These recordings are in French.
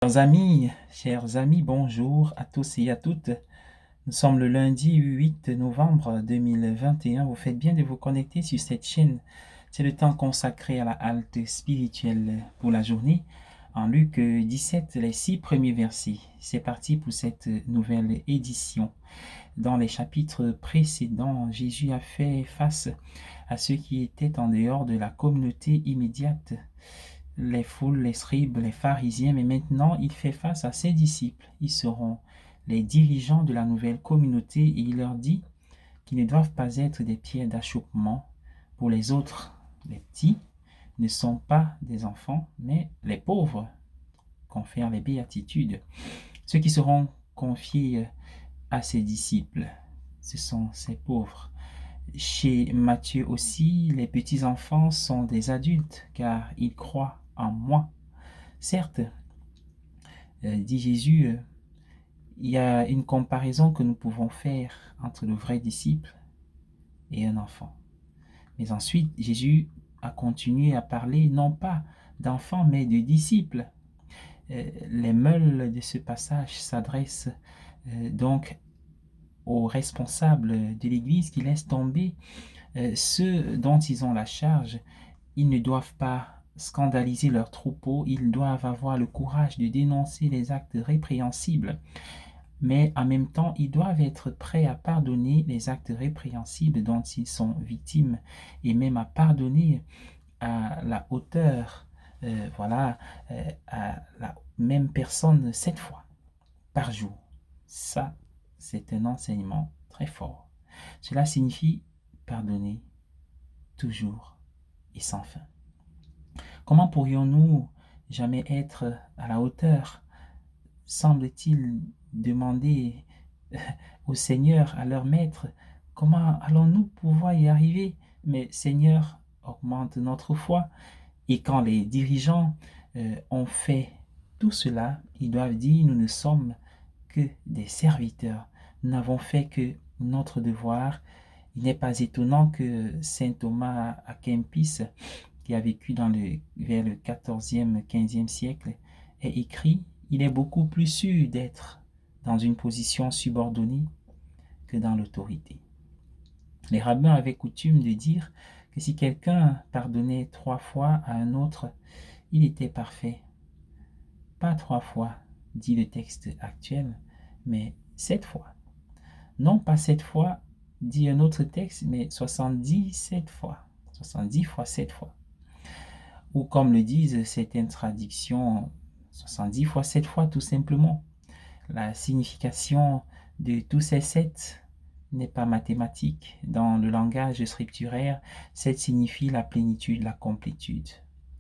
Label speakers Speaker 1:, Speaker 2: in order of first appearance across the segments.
Speaker 1: Chers amis, bonjour à tous et à toutes. Nous sommes le lundi 8 novembre 2021. Vous faites bien de vous connecter sur cette chaîne. C'est le temps consacré à la halte spirituelle pour la journée. En Luc 17, les 6 premiers versets. C'est parti pour cette nouvelle édition. Dans les chapitres précédents, Jésus a fait face à ceux qui étaient en dehors de la communauté immédiate, les foules, les scribes, les pharisiens, mais maintenant il fait face à ses disciples. Ils seront les dirigeants de la nouvelle communauté et il leur dit qu'ils ne doivent pas être des pierres d'achoppement pour les autres. Les petits ne sont pas des enfants, mais les pauvres confèrent les béatitudes. Ceux qui seront confiés à ses disciples, ce sont ces pauvres. Chez Matthieu aussi, les petits-enfants sont des adultes, car ils croient en moi. Certes, dit Jésus, il y a une comparaison que nous pouvons faire entre le vrai disciple et un enfant. Mais ensuite, Jésus a continué à parler non pas d'enfants, mais de disciples. Les meules de ce passage s'adressent donc aux responsables de l'Église qui laissent tomber ceux dont ils ont la charge. Ils ne doivent pas scandaliser leur troupeau, ils doivent avoir le courage de dénoncer les actes répréhensibles. Mais en même temps, ils doivent être prêts à pardonner les actes répréhensibles dont ils sont victimes et même à pardonner à la hauteur, à la même personne 7 fois par jour. Ça, c'est un enseignement très fort. Cela signifie pardonner toujours et sans fin. Comment pourrions-nous jamais être à la hauteur? Semble-t-il demander au Seigneur, à leur maître, comment allons-nous pouvoir y arriver? Mais Seigneur, augmente notre foi. Et quand les dirigeants ont fait tout cela, ils doivent dire, nous ne sommes que des serviteurs. Nous n'avons fait que notre devoir. Il n'est pas étonnant que saint Thomas à Kempis, qui a vécu vers le 14e, 15e siècle, ait écrit « Il est beaucoup plus sûr d'être dans une position subordonnée que dans l'autorité ». Les rabbins avaient coutume de dire que si quelqu'un pardonnait 3 fois à un autre, il était parfait. Pas 3 fois, dit le texte actuel, mais 7 fois. Non pas 7 fois, dit un autre texte, mais 77 fois. 70 fois 7 fois. Ou comme le disent certaines traductions, 70 fois 7 fois tout simplement. La signification de tous ces 7 n'est pas mathématique. Dans le langage scripturaire, 7 signifie la plénitude, la complétude.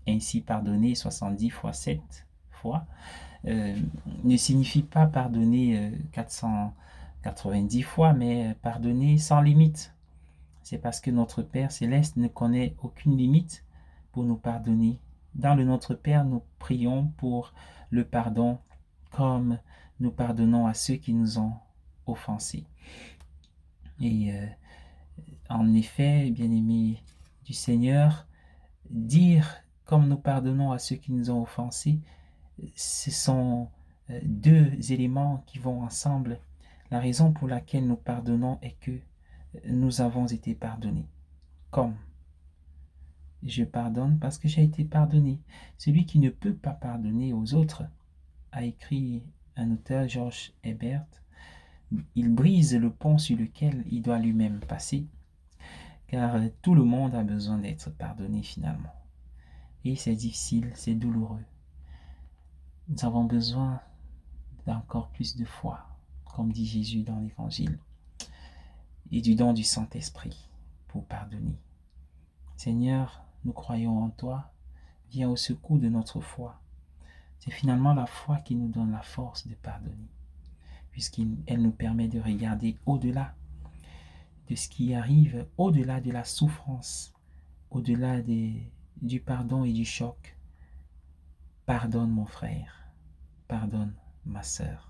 Speaker 1: Ainsi, pardonner 70 fois 7 fois ne signifie pas pardonner 490 fois, mais pardonner sans limite. C'est parce que notre Père céleste ne connaît aucune limite pour nous pardonner. Dans le Notre Père, nous prions pour le pardon comme nous pardonnons à ceux qui nous ont offensés. Et en effet, bien-aimés du Seigneur, dire comme nous pardonnons à ceux qui nous ont offensés, ce sont 2 éléments qui vont ensemble. La raison pour laquelle nous pardonnons est que nous avons été pardonnés. Comme je pardonne parce que j'ai été pardonné. Celui qui ne peut pas pardonner aux autres, a écrit un auteur, George Herbert, il brise le pont sur lequel il doit lui-même passer, car tout le monde a besoin d'être pardonné finalement. Et c'est difficile, c'est douloureux. Nous avons besoin d'encore plus de foi, comme dit Jésus dans l'Évangile, et du don du Saint-Esprit pour pardonner. Seigneur, nous croyons en toi, viens au secours de notre foi. C'est finalement la foi qui nous donne la force de pardonner, puisqu'elle nous permet de regarder au-delà de ce qui arrive, au-delà de la souffrance, au-delà du pardon et du choc. Pardonne mon frère, pardonne ma sœur.